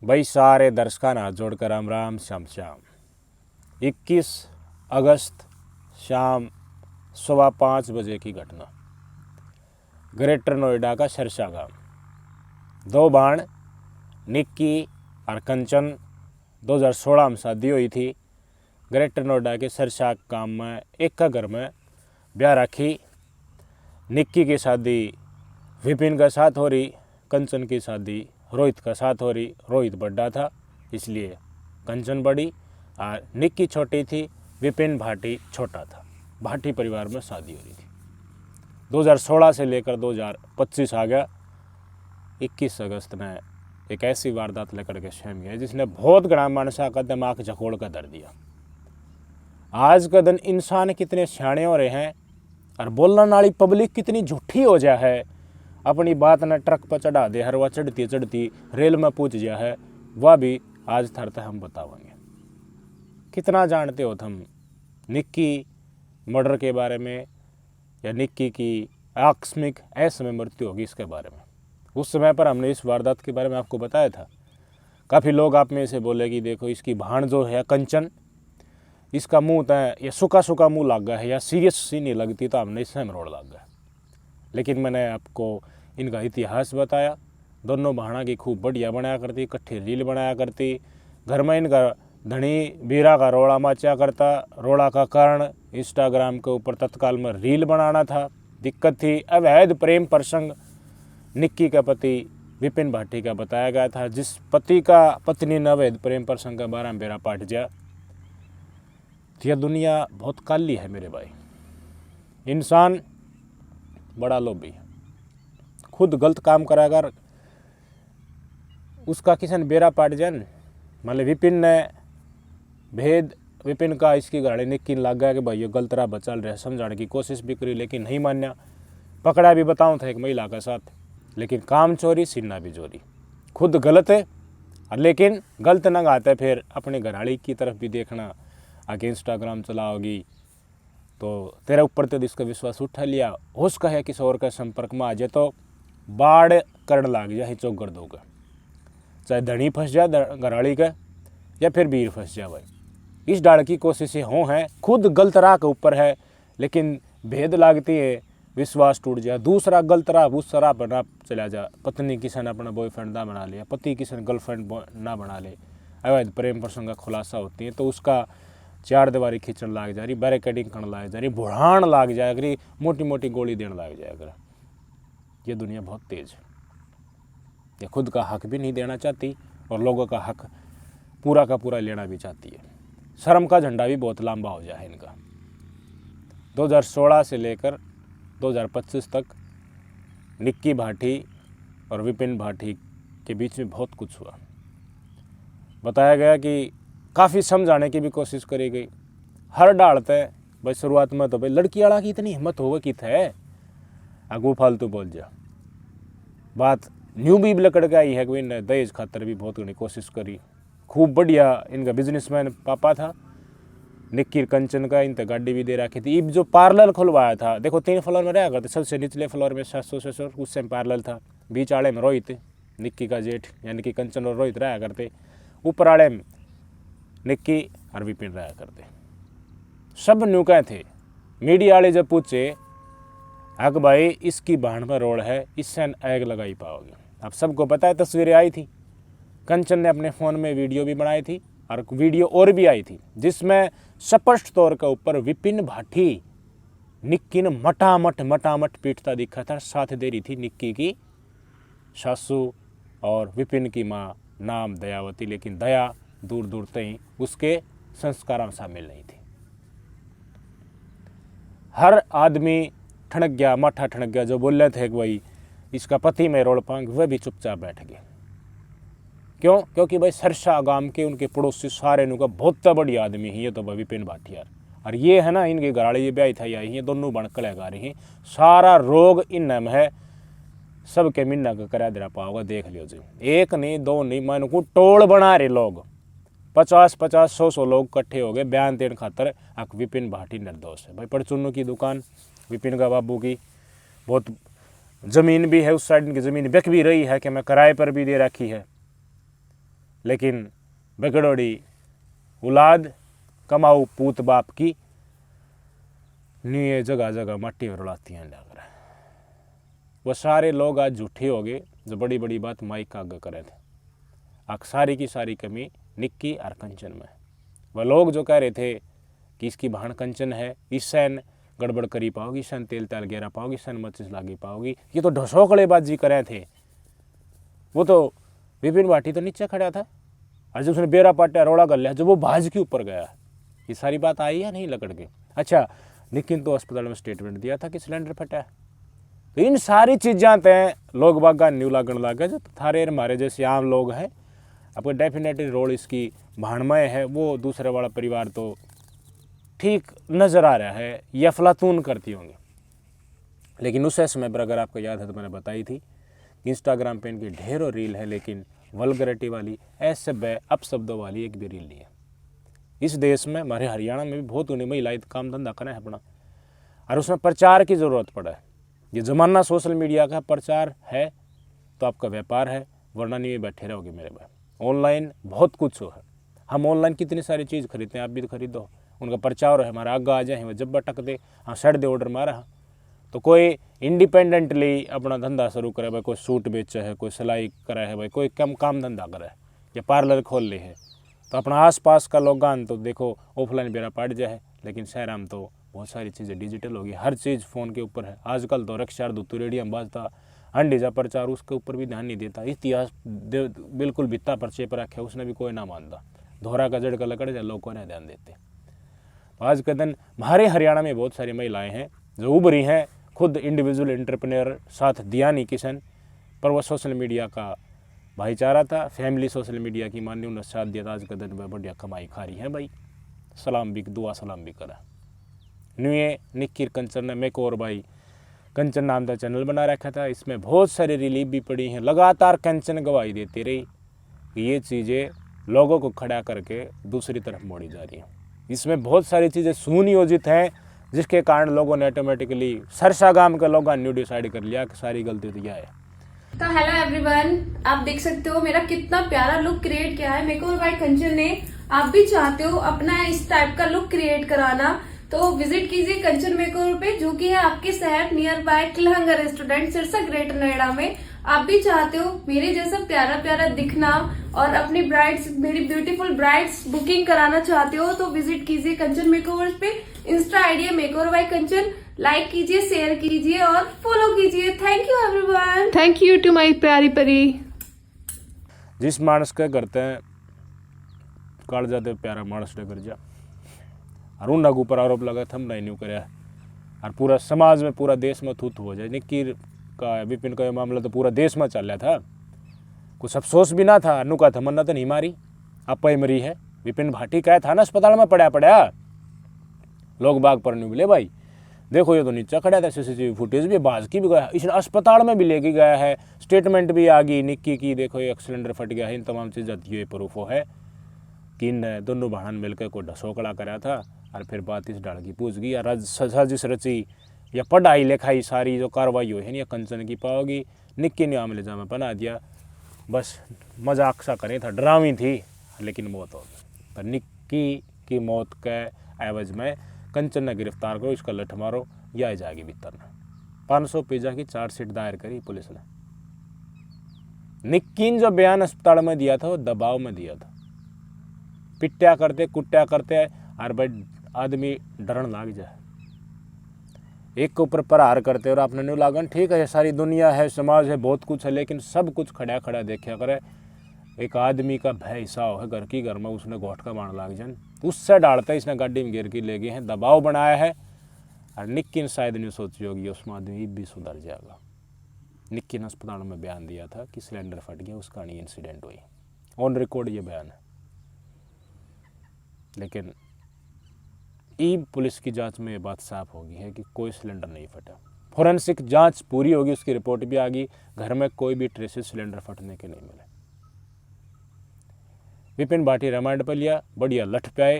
भाई सारे दर्शकों हाथ जोड़कर राम राम श्याम श्याम। 21 अगस्त शाम 5:15 की घटना, ग्रेटर नोएडा का सरसा गांव। दो बाण निक्की और कंचन 2016 में शादी हुई थी। ग्रेटर नोएडा के सरसा गांव में एक का घर में ब्याह रखी। निक्की की शादी विपिन के साथ हो रही, कंचन की शादी रोहित का साथ हो रही। रोहित बड़ा था इसलिए कंचन बड़ी और निक्की छोटी थी, विपिन भाटी छोटा था। भाटी परिवार में शादी हो रही थी। 2016 से लेकर 2025 आ गया। 21 अगस्त ने एक ऐसी वारदात लेकर के सहम गया जिसने बहुत गड़ा मानसा का दिमाग झकोड़ कर धर दिया। आज का दिन इंसान कितने सियाणे हो रहे हैं और बोलने वाली पब्लिक कितनी झूठी हो जा है। अपनी बात न ट्रक पर चढ़ा दे, हर वह चढ़ती चढ़ती रेल में पूछ जा है, वह भी आज थरता हम बतावेंगे। कितना जानते हो तुम निक्की मर्डर के बारे में या निक्की की आकस्मिक असमय मृत्यु होगी इसके बारे में? उस समय पर हमने इस वारदात के बारे में आपको बताया था। काफ़ी लोग आप में से बोले कि देखो इसकी भाण जो है कंचन, इसका मुंह तो या सूखा सूखा मुंह लग गया है या सीरियस सी नहीं लगती, तो हमने इससे मरोड़ लग गया। लेकिन मैंने आपको इनका इतिहास बताया। दोनों भाणा की खूब बढ़िया बनाया करती, इकट्ठी रील बनाया करती। घर में इनका धनी बीरा का रोड़ा माचा करता। रोड़ा का कारण इंस्टाग्राम के ऊपर तत्काल में रील बनाना था। दिक्कत थी अवैध प्रेम प्रसंग निक्की का पति विपिन भाटी का बताया गया था, जिस पति का पत्नी ने अवैध प्रेम प्रसंग का 12 बेरा पाट जा। यह दुनिया बहुत काली है मेरे भाई। इंसान बड़ा लोभी है, खुद गलत काम कराकर उसका किसी ने बेरा पाट जाए। मतलब विपिन ने भेद विपिन का इसकी गाड़ी निक्की लग गया कि भाई ये गलत राह पर चल रहा है। समझाने की कोशिश भी करी लेकिन नहीं मान्या। पकड़ा भी बताऊँ था एक महिला के साथ, लेकिन काम चोरी सीना भी चोरी। खुद गलत है लेकिन गलत न गाते फिर अपने घरवाली की तरफ भी देखना। आगे इंस्टाग्राम चलाओगी तो तेरे ऊपर तो इसका विश्वास उठा लिया, होश का है किसी और के संपर्क में आ जाए तो बाढ़ करने लग जाए चौगड़ दोगे। चाहे धनी फंस जाए घरवाली का या फिर वीर फंस जाए। भाई इस डाल की कोशिशें हो हैं, खुद गलत राह के ऊपर है लेकिन भेद लागती है, विश्वास टूट जाए। दूसरा गलत राह उस राह पर ना चला जा। पत्नी किसी ने अपना बॉयफ्रेंड ना बना लिया, पति किसी ने गर्लफ्रेंड ना बना ले, अवैध प्रेम प्रसंग का खुलासा होती है तो उसका चार दीवारी खींचने लग जा रही, बैरिकेडिंग करने लग जा रही, बुढ़ान लग जाए करी, मोटी मोटी गोली देने लग जाए कर। ये दुनिया बहुत तेज है। ये खुद का हक भी नहीं देना चाहती और लोगों का हक पूरा का पूरा लेना भी चाहती है। शर्म का झंडा भी बहुत लंबा हो जाए इनका। 2016 से लेकर 2025 तक निक्की भाटी और विपिन भाटी के बीच में बहुत कुछ हुआ। बताया गया कि काफ़ी समझाने की भी कोशिश करी गई। हर डालते भाई शुरुआत में तो भाई लड़की वाला की इतनी हिम्मत होगा कि थे अगू फालतू बोल जा। बात न्यू भी लकड़ के आई है कि इन्हें दहेज खातर भी बहुत घनी कोशिश करी। खूब बढ़िया इनका बिजनेसमैन पापा था निक्की कंचन का, इन गाड़ी भी दे रखी थी। जो पार्लर खुलवाया था, देखो 3 फ्लोर में रहा करते, सबसे निचले फ्लोर में सासू ससुर, उस टाइम पार्लर था। बीच आड़े में रोहित निक्की का जेठ यानी कि कंचन और रोहित रहा करते। ऊपर आड़े में निक्की और विपिन रहा करते। सब न्यू कहे थे। मीडिया वाले जब पूछे हक भाई इसकी भाण में रोड है, इससे आग लगाई पाओगे। अब सबको पता है, तस्वीरें आई थी। कंचन ने अपने फ़ोन में वीडियो भी बनाई थी और वीडियो और भी आई थी जिसमें स्पष्ट तौर के ऊपर विपिन भाटी निक्की ने मटामट पीटता दिखा था। साथ दे रही थी निक्की की सासू और विपिन की माँ नाम दयावती, लेकिन दया दूर दूर तक उसके संस्कारों में शामिल नहीं थी। हर आदमी ठनक गया, माठा ठनक गया। जो बोल रहे थे कि भाई इसका पति में रोल पाएंगे, वह भी चुपचाप बैठ गए। क्यों? क्योंकि भाई सरसा गांव के उनके पड़ोसी सारे नु का बहुत बड़ी आदमी है ये तो विपिन भाटियार। और ये है ना इनके घराड़े ये ब्याह था आई है, दोनों बनकले गा रही हैं। सारा रोग इन में है, सबके मिन्ना का करा दे पाओगा। देख लियो जी, एक नहीं दो नहीं, मन को टोल बना रहे लोग। 50-50 100 लोग इकट्ठे हो गए बयान देने खातर अक विपिन भाटी निर्दोष है। भाई परचूनों की दुकान विपिन का बाबू की, बहुत ज़मीन भी है उस साइड की, ज़मीन बिक भी रही है कि मैं किराए पर भी दे रखी है। लेकिन बेगड़ोड़ी औलाद कमाऊ पूत बाप की नी जगह जगह मट्टी रुलाती हैं जाकर। वो सारे लोग आज झूठे हो गए जो बड़ी बड़ी बात माइक का आगे करे थे। आग सारी की सारी कमी निक्की और कंचन में। वह लोग जो कह रहे थे कि इसकी बहन कंचन है, इससे गड़बड़ करी पाओगी, सन तेल तेल गेरा पाओगी, सन मचिस लागी पाओगी, ये तो ढसोकड़ेबाजी करे थे। वो तो विपिन भाटी तो नीचे खड़ा था और जब उसने बेरा पाटा रोड़ा कर लिया, जब वो भाज के ऊपर गया, ये सारी बात आई या नहीं लकड़ के। अच्छा, लेकिन तो अस्पताल में स्टेटमेंट दिया था कि सिलेंडर फटा है। तो इन सारी चीज़ें तय लोग बागा न्यू लागण लगे जो थारे हमारे जैसे आम लोग हैं। आपको डेफिनेटली रोल इसकी भाणमय है, वो दूसरे वाला परिवार तो ठीक नज़र आ रहा है या अफलातून करती होंगी। लेकिन उस समय पर अगर आपको याद है तो मैंने बताई थी इंस्टाग्राम पे इनकी ढेरों रील है, लेकिन वल्गरिटी वाली असभ्य अपशब्दों वाली एक भी रील नहीं है। इस देश में हमारे हरियाणा में भी बहुत उन्हें महिलाएं काम धंधा करें अपना, और उसमें प्रचार की ज़रूरत पड़ा है। ये ज़माना सोशल मीडिया का प्रचार है तो आपका व्यापार है, वरना नहीं बैठे रहोगे मेरे भाई। ऑनलाइन बहुत कुछ हो है, हम ऑनलाइन कितनी सारी चीज़ खरीदते हैं, आप भी तो खरीदो। उनका प्रचार है, हमारा आगे आ जाए, वह जब टक दे, हाँ सड़ दे ऑर्डर मारा। तो कोई इंडिपेंडेंटली अपना धंधा शुरू करे भाई, कोई सूट बेचे है, कोई सिलाई करे है भाई, कोई कम काम धंधा करे है या पार्लर खोल ले है, तो अपना आसपास का लोगान तो देखो ऑफलाइन बेरा पड़ जाए। लेकिन शहर में तो बहुत सारी चीज़ें डिजिटल होगी, हर चीज़ फ़ोन के ऊपर है। आजकल तो रक्षा दूतू रेडियम बाजता अंडी जा प्रचार, उसके ऊपर भी ध्यान नहीं देता। इतिहास बिल्कुल भित्ता परचे पर रखे, उसने भी कोई ना मानता। धोरा का जड़ का लकड़ जा, लोग को नहीं ध्यान देते। तो आज के दिन हमारे हरियाणा में बहुत सारी महिलाएं हैं जो उभरी हैं, खुद इंडिविजुअल एंटरप्रेन्योर, साथ दिया नहीं किशन, पर वह सोशल मीडिया का भाईचारा था, फैमिली सोशल मीडिया की मान्य उन्हें साथ दिया था। आज के दिन में बढ़िया कमाई खा रही है भाई, सलाम भी दुआ सलाम भी करा। न्यूए निक्कीर कंचन ने मेक और भाई कंचन नाम का चैनल बना रखा था, इसमें बहुत सारी रिलीफ भी पड़ी हैं। लगातार कंचन गवाही देती रही कि ये चीज़ें लोगों को खड़ा करके दूसरी तरफ मोड़ी जा रही हैं। इसमें बहुत सारी चीज़ें सुनियोजित हैं, जिसके कारण लोगों ने ऑटोमेटिकली सरसा गांव के लोगों ने डिसाइड कर लिया कि सारी गलती तो यह है। तो हेलो एवरीवन, आप देख सकते हो मेरा कितना प्यारा लुक क्रिएट किया है मेकओवर बाय कंचन ने। आप भी चाहते हो अपना इस टाइप का लुक क्रिएट कराना तो विजिट कीजिए कंचन मेकओवर पे, जो कि है आपके शहर नियर बाय किलहंगा रेस्टोरेंट, सिरसा ग्रेटर नोएडा में। आप भी चाहते हो मेरे जैसा प्यारा प्यारा दिखना और अपनी ब्राइड्स, मेरी ब्यूटीफुल ब्राइड्स बुकिंग कराना चाहते हो तो विजिट कीजिए कंचन मेकओवर पे। इंस्टा आईडी है मेकओवर बाय कंचन। लाइक कीजिए, शेयर कीजिए और फॉलो कीजिए। Thank you everyone. Thank you to my प्यारी परी। जिस मानस के करते हैं काल जाते प्यारा मानस ने कर जा, और उन ऊपर आरोप लगा थम नहीं न्यू कराया, और पूरा समाज में, पूरा देश में थूथ हो जाए। निक्कीर का, विपिन का मामला तो पूरा देश में चल रहा था, कुछ अफसोस भी ना था। अनु का तमन्ना तो नहीं मारी, अब ही मरी है। विपिन भाटी का था ना अस्पताल में पड़ा लोग बाग पर नहीं मिले भाई। देखो ये तो नीचे खड़ा था, सीसीटीवी फुटेज भी बाज की भी गया, इसने अस्पताल में भी लेके गया है, स्टेटमेंट भी आ गई निक्की की, देखो ये सिलेंडर फट गया है। इन तमाम चीज़ें ये प्रूफ है कि इन दोनों बहन मिलकर को ढसोकड़ा करा था, और फिर बात इस डाल की पूछ गई। और साजिश रची या पढ़ाई लिखाई सारी जो कार्रवाई हुई है ना, कंचन की पाओगी। निक्की ने आमले जामा बना दिया, बस मजाक सा करे था, डरावी थी, लेकिन मौत हो गई। पर निक्की की मौत के एवज में कंचन ने गिरफ्तार करो, इसका लठ मारो या जाएगी भीतर में। 500 पेजा की चार्जशीट दायर करी पुलिस ने। निक्की ने जो बयान अस्पताल में दिया था वो दबाव में दिया था, पिट्या करते कुट्या करते, और भाई आदमी डरन लाग जाए। एक के ऊपर प्रहार करते और आपने न्यू लागन, ठीक है सारी दुनिया है, समाज है, बहुत कुछ है, लेकिन सब कुछ खड़ा खड़ा देखा करे। एक आदमी का भय हिस्सा हो है घर की, घर में उसने घोट का मार लाग जाए, उससे डालता है। इसने गाड़ी में गिर के ले गए हैं, दबाव बनाया है। और निक्की ने शायद नहीं सोची होगी उसमें आदमी भी सुधर जाएगा। निक्की ने अस्पताल में बयान दिया था कि सिलेंडर फट गया, उसका नहीं इंसिडेंट हुई, ऑन रिकॉर्ड ये बयान है। लेकिन ई पुलिस की जांच में ये बात साफ होगी है कि कोई सिलेंडर नहीं फटा। फोरेंसिक जांच पूरी होगी, उसकी रिपोर्ट भी आ गई, घर में कोई भी ट्रेसेस सिलेंडर फटने के नहीं मिले। विपिन भाटी रिमांड पर लिया, बढ़िया लठ पे आए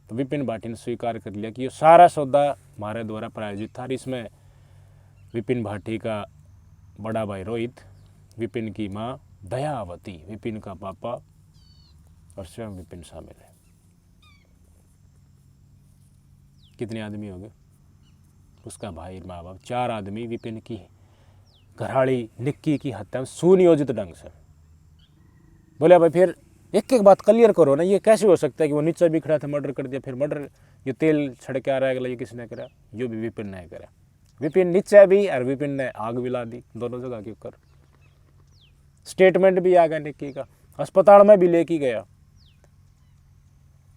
तो विपिन भाटी ने स्वीकार कर लिया कि ये सारा सौदा हमारे द्वारा प्रायोजित था। इसमें विपिन भाटी का बड़ा भाई रोहित, विपिन की माँ दयावती, विपिन का पापा और स्वयं विपिन शामिल है। कितने आदमी हो गए? उसका भाई, माँ बाप, 4 आदमी विपिन की घराड़ी निक्की की हत्या में सुनियोजित ढंग से। बोले भाई फिर एक एक बात क्लियर करो ना, ये कैसे हो सकता है कि वो नीचे भी खड़ा था, मर्डर कर दिया, फिर मर्डर ये तेल छड़के आ रहा है, ये किसने करा? यो भी विपिन ने करा। विपिन नीचे भी और विपिन ने आग भी ला दी, दोनों जगह के ऊपर। स्टेटमेंट भी आ गया निक्की का, अस्पताल में भी लेके गया,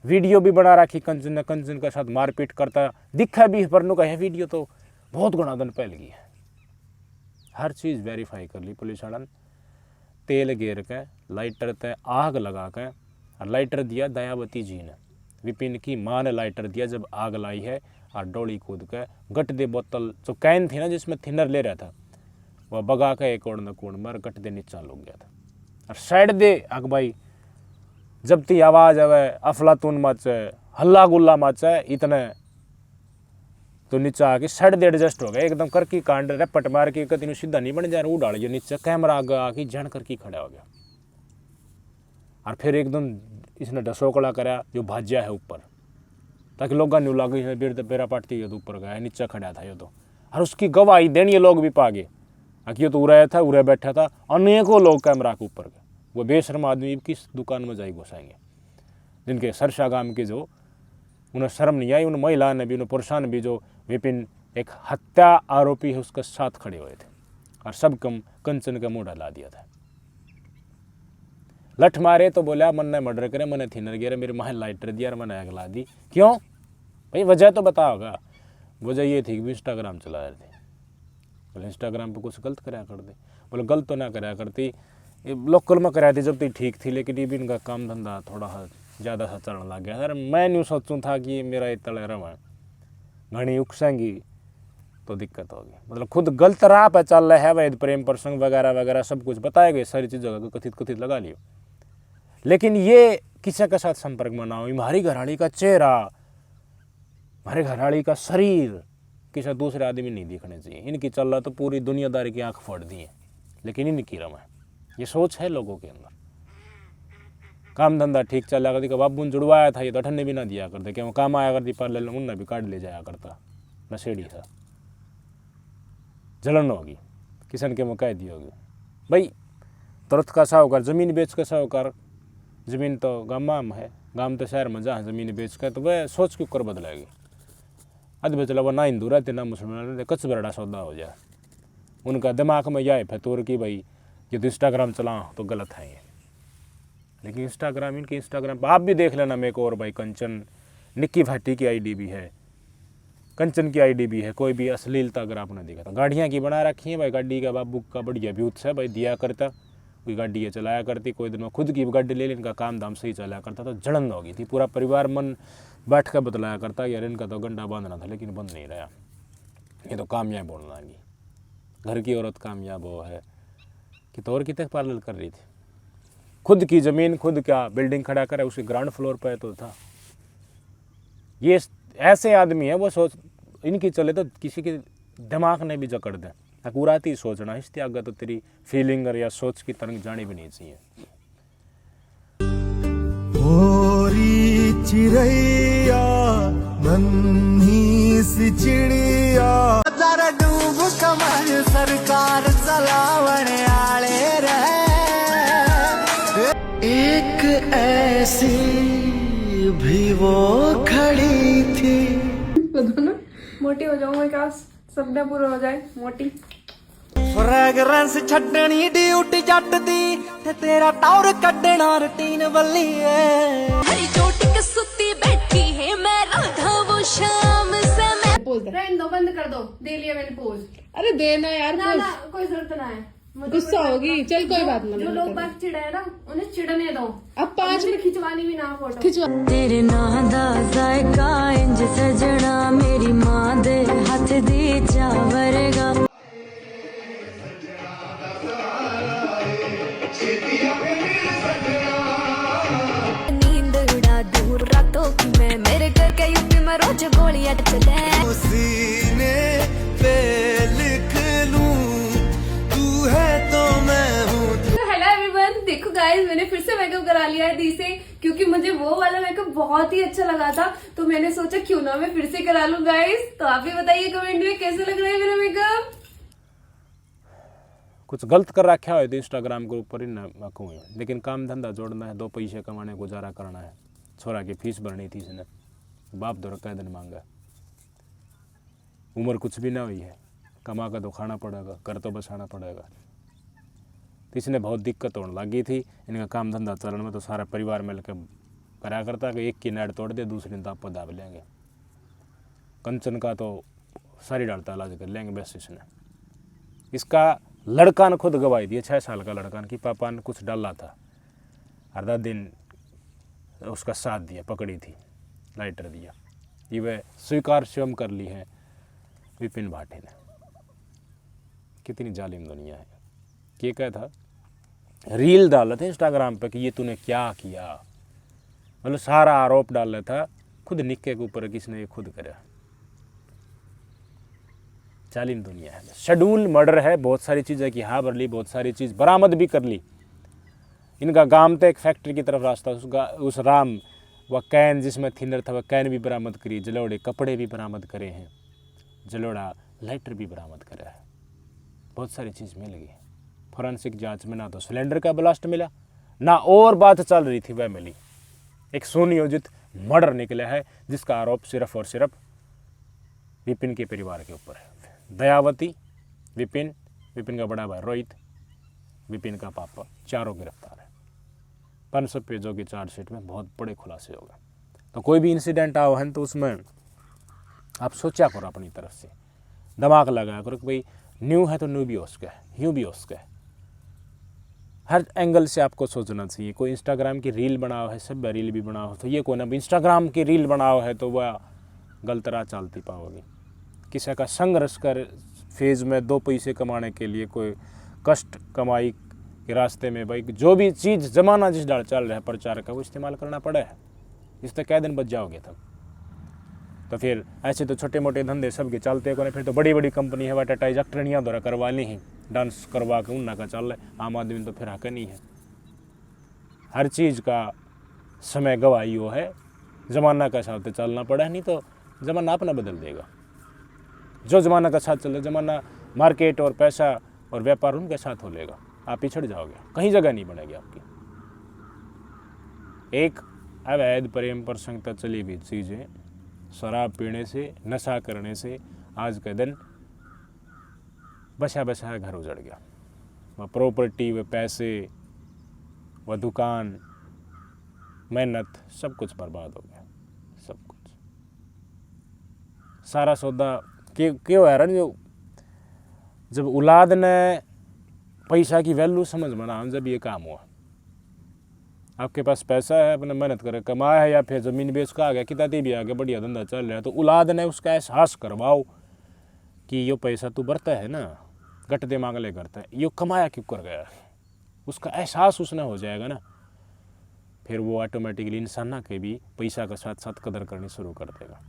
वीडियो भी बना रखी कंचन ने, कंचन के साथ मारपीट करता दिखा भी, पर का है वीडियो तो बहुत गुना दिन फैल गई है। हर चीज़ वेरीफाई कर ली पुलिस वाला ने। तेल घेर के लाइटर ते आग लगा के, और लाइटर दिया दयावती जी ने, विपिन की माँ ने लाइटर दिया जब आग लाई है, और डोली कूद के गट दे बोतल जो कैन थी ना जिसमें थिनर ले रहा था, वह बगा के एक ओढ़ कूड़ मार गट दे नीचा लग गया था। और साइड दे आग भाई जब ती आवाज़ आवे, अफलातून मचे, हल्ला गुल्ला मचे, इतने तो नीचे आके साइड दे एडजस्ट हो गया एकदम, करकी कांड रपट मार के कति सीधा नहीं बन जा रहा, उड़ाल जो नीचे कैमरा आगे आके जन करके खड़ा हो गया। और फिर एकदम इसने ढसोकड़ा करा जो भाज्या है ऊपर, ताकि लोग न्यू लगे है बेर पेरा पाटती है तो ऊपर गया, नीचे खड़ा था ये तो। और उसकी गवाही देनी ये लोग भी पा गए, ये तो उड़ाया था, उड़े बैठा था, अनेकों लोग कैमरा के ऊपर गए। वो बेशर्म आदमी किस दुकान में जाई घुसाएंगे, जिनके सरसा गांव के जो उन्हें शर्म नहीं आई, उन महिला ने भी, उन पुरुषों भी, जो विपिन एक हत्या आरोपी है उसके साथ खड़े हुए थे, और सब कम कंचन का मुंह ला दिया था। लठ मारे तो बोला मन ने मर्डर करे, मैंने थिनर गिरा, मेरी माँ लाइटर दिया और मैंने आग ला दी। क्यों भाई? वजह तो बता होगा। वजह ये थी कि इंस्टाग्राम चला रहे थे। बोले इंस्टाग्राम पे कुछ गलत कराया कर दे। बोले गलत तो ना कराया करती, लोकल में कराया थी जब तक ठीक थी, लेकिन ये भी इनका काम धंधा थोड़ा ज़्यादा सा चलने लग गया। अरे मैं न्यू सोचूँ था कि मेरा इतना रवा घनी उकसेंगी तो दिक्कत होगी। मतलब खुद गलत राह पर चल रहा है, वैध प्रेम प्रसंग वगैरह वगैरह सब कुछ बताए गए, सारी चीज़ों का कथित कथित लगा लियो, लेकिन ये किसी के साथ संपर्क में ना हो। हमारी घराड़ी का चेहरा, हमारे घराड़ी का शरीर किसी दूसरे आदमी नहीं दिखने चाहिए। इनकी चल रहा तो पूरी दुनियादारी की आंख फोड़ दी है, लेकिन इनकी रमा है। ये सोच है लोगों के अंदर। काम धंधा ठीक चल रहा करती, बाबू ने जुड़वाया था ये तो अठन्ने भी ना दिया करते, क्यों काम आया करती पर ले उनने भी काट ले जाया करता, नशेड़ी था। जलन होगी किसान के में कह दी होगी भाई, तुरंत का साहूकार जमीन बेच के, साहूकार जमीन तो गाँव में है, गाँव तो शहर में जहाँ जमीन बेच के, तो वह सोच के ऊपर बदलाएगी। अद बचला वो ना हिंदू रहते ना मुसलमान रहते, कच बड़ा सौदा हो जाए। उनका दिमाग में यह है फतूर की भाई ये तो इंस्टाग्राम चला तो गलत है ये, लेकिन इंस्टाग्राम इनके इंस्टाग्राम पर आप भी देख लेना। मेरे को और भाई कंचन निक्की भाटी की आईडी भी है, कंचन की आईडी भी है, कोई भी अश्लीलता अगर आपने देखा था। गाड़ियाँ की बना रखी है भाई, गाड़ी का बाबू का बढ़िया व्यूथ है भाई, दिया करता कोई गाड़ी ये चलाया करती, कोई दिन में खुद की गाड़ी ले ली, इनका काम धाम सही चलाया करता, तो जलन हो गई थी। पूरा परिवार मन बैठ कर बतलाया करता यार इनका तो गंडा बांधना था, लेकिन बंद नहीं रहा। ये तो कामयाब बोलना लगी, घर की औरत कामयाब हो है कि तो और कितने पार्लर कर रही थी, खुद की ज़मीन खुद क्या बिल्डिंग खड़ा करे, उसके ग्राउंड फ्लोर पर तो था। ये ऐसे आदमी है वो सोच इनकी चले तो किसी के दिमाग ने भी जकड़ दे, अकुराती ही सोचना, इससे आगे तो तेरी फीलिंग या सोच की तरंग जानी भी नहीं चाहिए। चिड़ैया नन्ही सी चिड़िया जरा डूब कमर सरकार चलावन आले रहे, एक ऐसी भी वो खड़ी थी। ना मोटी हो जाऊं मैं, क्या सपना पूरा हो जाए मोटी। फ्रेगरेंस छड्डनी ड्यूटी जट दी ते तेरा टौर कड्डना रूटीन बल्ली है। हरी चोटी के सुती बैठी है मैं राधा वो शाम से मैं। रहने दो, बंद कर दो, दे लिया मैंने पोज। अरे देना यार, ना ना कोई जरूरत ना है, गुस्सा होगी। चल कोई बात नहीं, जो लोग बात चिढ़ाए ना उन्हें चिढ़ने दो। अब 5 मिनट खिंचवानी भी ना फोटो खिंचवा। तेरे नां दा जायका इंज सजना, मेरी मां दे हाथ दी चावरेगा। नींद उड़ा दूर रातों की मैं, मेरे घर के यूपी में रोज गोलियां चले। सीने पे लिख लूं तू है तो मैं हूँ। हेलो एवरीवन, देखो गाइस मैंने मैंने फिर से मेकअप करा लिया है दी से, क्योंकि मुझे वो वाला मेकअप बहुत ही अच्छा लगा था, तो मैंने सोचा क्यों ना मैं फिर से करा लूं गाइस। तो आप भी बताइए कमेंट में कैसे लग रहा है मेरा मेकअप। कुछ गलत कर रखा है तो इंस्टाग्राम के ऊपर ही ना कहूँ, लेकिन काम धंधा जोड़ना है, 2 पैसे कमाने, गुजारा करना है। छोरा की फीस भरनी थी इसने, बाप दो कै दिन मांगा, उम्र कुछ भी ना हुई है, कमा कर तो खाना पड़ेगा, घर तो बसाना पड़ेगा। तो इसने बहुत दिक्कत होने लगी थी। इनका काम धंधा चलन में तो सारा परिवार मिलकर करा करता कि एक की नाड़ तोड़ दे, दूसरी दाप दाब लेंगे। कंचन का तो सारी डालता इलाज कर लेंगे बस। इसने इसका लड़का ने खुद गवाही दी, 6 साल का लड़का ने, कि पापा ने कुछ डाला था, आधा दिन उसका साथ दिया, पकड़ी थी, लाइटर दिया। ये वह स्वीकार स्वयं कर ली है विपिन भाटी ने। कितनी जालिम दुनिया है। ये क्या था, रील डाला था इंस्टाग्राम पे कि ये तूने क्या किया, मतलब सारा आरोप डाल रहा था खुद निक्के के ऊपर, किसने ये खुद करा। जालिम दुनिया है। शेड्यूल मर्डर है, बहुत सारी चीज़ें की हाँ भर ली, बहुत सारी चीज़ बरामद भी कर ली। इनका गांव तो एक फैक्ट्री की तरफ रास्ता, उस राम व कैन जिसमें थिनर था वह कैन भी बरामद करी, जलोड़े कपड़े भी बरामद करे हैं, जलोड़ा लाइटर भी बरामद करा है, बहुत सारी चीज़ मिल गई। फॉरेंसिक जांच में ना तो सिलेंडर का ब्लास्ट मिला, ना और बात चल रही थी वह मिली। एक सुनियोजित मर्डर निकला है जिसका आरोप सिर्फ और सिर्फ विपिन के परिवार के ऊपर है। दयावती, विपिन, विपिन का बड़ा भाई रोहित, विपिन का पापा, चारों गिरफ्तार है। 500 पेजों की चार्जशीट में बहुत बड़े खुलासे हो गए। तो कोई भी इंसिडेंट आओ है तो उसमें आप सोचा करो, अपनी तरफ से दिमाग लगाया करो कि भाई न्यू है तो न्यू भी हो सके, यूँ भी हो सके। हर एंगल से आपको सोचना चाहिए। कोई इंस्टाग्राम की रील बनाओ है, सब रील भी बनाओ, तो ये कोई ना इंस्टाग्राम की रील बनाओ है तो वह गलत राह चलती पाओगे। किसी का संघर्ष कर फेज़ में 2 पैसे कमाने के लिए, कोई कष्ट कमाई के रास्ते में भाई जो भी चीज़ जमाना जिस डाल चल रहा है प्रचार का, वो इस्तेमाल करना पड़ा है। इस तक कै दिन बच जाओगे तब। तो फिर ऐसे तो छोटे मोटे धंधे सबके चलते को, फिर तो बड़ी बड़ी कंपनी है वह टाटाइज एक्टरनियाँ द्वारा करवा ली ही, डांस करवा के उन्ना का चल रहा है। आम आदमी तो फिर हक नहीं है। हर चीज़ का समय गवाही हो है, ज़माना का साथ चलना पड़ा है, नहीं तो ज़माना अपना बदल देगा। जो ज़माना का साथ चल रहा है, ज़माना मार्केट और पैसा और व्यापार उनके साथ हो लेगा, आप पिछड़ जाओगे, कहीं जगह नहीं बनेगी आपकी। एक अवैध प्रेम प्रसंग तक चली हुई चीज़ें, शराब पीने से, नशा करने से आज के दिन बसा बसा घर उजड़ गया। वह प्रॉपर्टी, वह पैसे, वह दुकान, मेहनत, सब कुछ बर्बाद हो गया, सब कुछ। सारा सौदा क्यों है रन, जो जब औलाद ने पैसा की वैल्यू समझ बना, जब ये काम हुआ। आपके पास पैसा है, अपने मेहनत करे कमाया है, या फिर ज़मीन बेच का आ गया, किताबी भी आ गया, बढ़िया धंधा चल रहा है, तो औलाद ने उसका एहसास करवाओ कि यो पैसा तू बरता है ना, गट दे मांगले करता है, यो कमाया क्यों कर गया, उसका एहसास उसने हो जाएगा ना, फिर वो ऑटोमेटिकली इंसान के भी पैसा के साथ साथ कदर करनी शुरू कर देगा।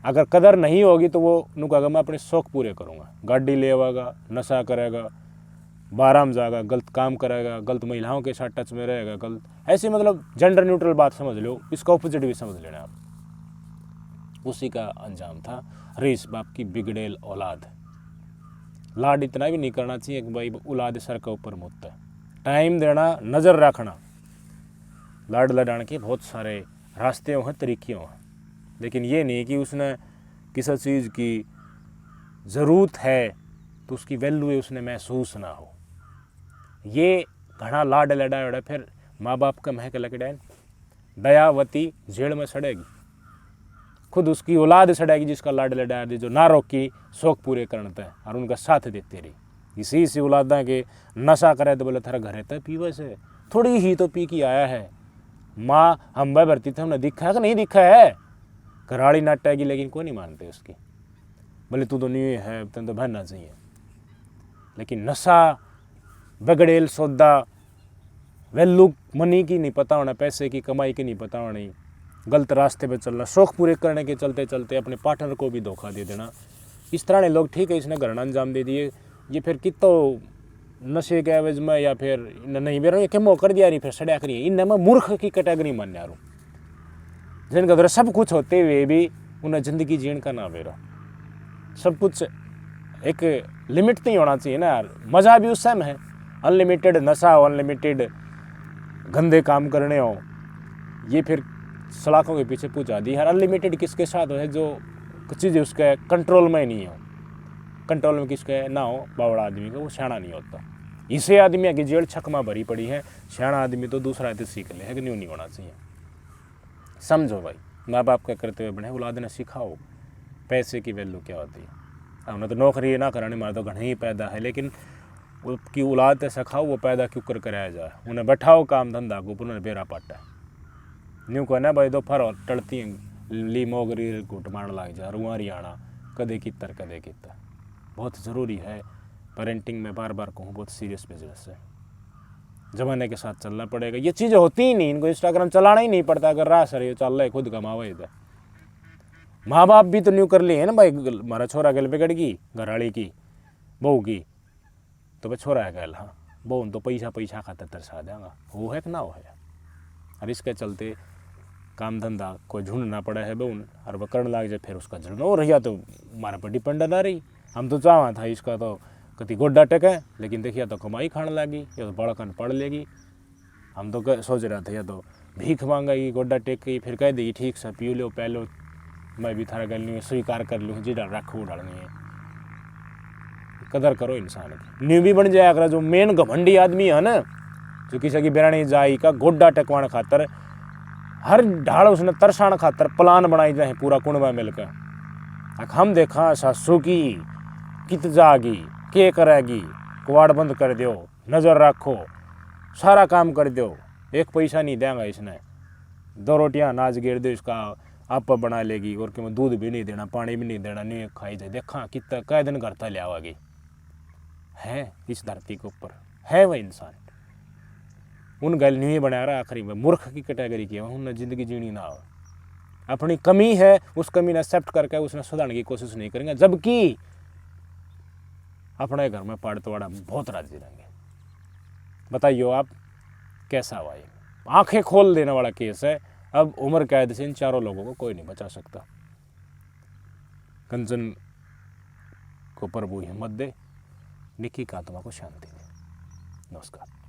अगर कदर नहीं होगी तो वो नुकागा मैं अपने शौक पूरे करूँगा, गाड़ी ले आवागा, नशा करेगा, बाराम जाएगा, गलत काम करेगा, गलत महिलाओं के साथ टच में रहेगा, गलत ऐसे, मतलब जेंडर न्यूट्रल बात समझ लो, इसका ऑपोजिट भी समझ लेना आप। उसी का अंजाम था रईस बाप की बिगड़ेल औलाद। लाड इतना भी नहीं करना चाहिए कि भाई औलाद सर के ऊपर मुद्दा है, टाइम देना, नज़र रखना। लाड लडाने के बहुत सारे रास्ते हैं, तरीके हैं, लेकिन ये नहीं कि उसने किसी चीज़ की ज़रूरत है तो उसकी वैल्यू उसने महसूस ना हो। ये घना लाड लड़ा फिर माँ बाप का महक लकड़ा, दयावती जेल में सड़ेगी, खुद उसकी औलाद सड़ेगी जिसका लाड लड़ा दी, जो ना रोकी शौक पूरे करते हैं और उनका साथ देते रही। इसी औलादा के नशा करे तो बोले थारा घर रहता है पीवे से, थोड़ी ही तो पी के आया है। माँ हम वह भरती थे, हमने दिखा है कि नहीं दिखा है, घराड़ी नाटेगी, लेकिन कोई नहीं मानते उसकी, बोले तू तो नहीं है, तुम तो भरना चाहिए। लेकिन नशा, बगड़ेल सौदा, वैल्यू मनी की नहीं पता होना, पैसे की कमाई की नहीं पता होनी, गलत रास्ते पे चलना, शौक पूरे करने के चलते चलते अपने पार्टनर को भी धोखा दे देना। इस तरह के लोग, ठीक है इसने घर अंजाम दे दिए, ये फिर कितो नशे के एवज में या फिर नहीं मेरा ये क्या कर दिया रही फिर सड़ा करिए इन मैं मूर्ख की कैटेगरी मान यारू जिनका अंदर सब कुछ होते हुए भी उन्हें जिंदगी जीने का ना बेरा सब कुछ एक लिमिट नहीं होना चाहिए ना यार। मज़ा भी उस समय है, अनलिमिटेड नशा हो, अनलिमिटेड गंदे काम करने हो, ये फिर सलाखों के पीछे पूछा दी यार। अनलिमिटेड किसके साथ है जो चीज़ उसके कंट्रोल में ही नहीं हो, कंट्रोल में किसके ना हो बावड़ा आदमी का, वो सियाणा नहीं होता। इसे आदमी की जेड़ छकमा भरी पड़ी है, सियाणा आदमी तो दूसरा तो सीख ले है कि नहीं होना चाहिए। समझो भाई, माँ बाप का करते हुए बने औलाद ने सिखाओ पैसे की वैल्यू क्या होती है। हमने तो नौकरी ना करानी, हमारे तो घने ही पैदा है, लेकिन उसकी औलाद से सिखाओ वो पैदा क्यों कर कराया जाए, उन्हें बैठाओ काम धंधा को पुनः बेरा पाटा न्यू कहना भाई दोपहर और टड़ती ली मोगरी घुट मार लाग जा रुआरी आना कदे कितर कदे कितर। बहुत ज़रूरी है पेरेंटिंग में, बार बार कहूँ बहुत सीरियस बिजनेस है, ज़माने के साथ चलना पड़ेगा। ये चीज़ें होती ही नहीं, इनको इंस्टाग्राम चलाना ही नहीं पड़ता, अगर राह सर ये चल रहा है खुद कमावा इधर। माँ बाप भी तो न्यू कर लिए है ना भाई, हमारा छोरा गल बिगड़ गई घरवाली की बहू की तो भाई छोरा है गल, हाँ बहू तो पैसा पैसा खाता तरसा देंगा, वो है कि ना हो है। और इसके चलते काम धंधा कोई ढूंढना पड़ा है बहून और वह करने लग जाए, फिर उसका जरूर हो रही तो हमारे पर डिपेंडेंट आ रही। हम तो चाहवा था इसका तो कति गोड्डा टेके, लेकिन देखिए तो कमाई खाने लगी, या तो बड़कन पढ़ लेगी। हम तो सोच रहे थे या तो भीख मांगेगी गोड्डा टेक के, फिर कह देगी ठीक से पी लो पै लो, मैं भी थारा गलनी स्वीकार कर लूँ जी डाल रखू डालनी है। कदर करो इंसान की, न्यू भी बन जाए अगर जो मेन घमंडी आदमी है ना, जो किसी की बिरानी जाई का गोड्डा टेकवाने खातर हर ढाल उसने तरसाण खातर प्लान बनाई जाए पूरा कुणबा मिलकर। हम देखा सासू की कित जागी के करेगी, कुआड़ बंद कर दो, नज़र रखो, सारा काम कर दो, एक पैसा नहीं देंगा इसने, 2 रोटियां अनाज गिर दो इसका आप बना लेगी, और क्यों दूध भी नहीं देना पानी भी नहीं देना, नहीं खाई जाए। देखा कितना कै दिन करता ले आवागी है इस धरती के ऊपर है वह इंसान। उन गल नहीं बना रहा, आखिरी में मूर्ख की कैटेगरी की उन्हें ज़िंदगी जीनी ना हो। अपनी कमी है उस कमी ने एक्सेप्ट करके उसने सुधारने की कोशिश नहीं करेंगे, जबकि अपने घर में पाड़तवाड़ा बहुत राजी रहेंगे। बताइए आप कैसा हुआ, ये आंखें खोल देने वाला केस है। अब उम्र कैद से इन चारों लोगों को कोई नहीं बचा सकता। कंचन को प्रभु हिम्मत दे, निकी का आत्मा को शांति दे। नमस्कार।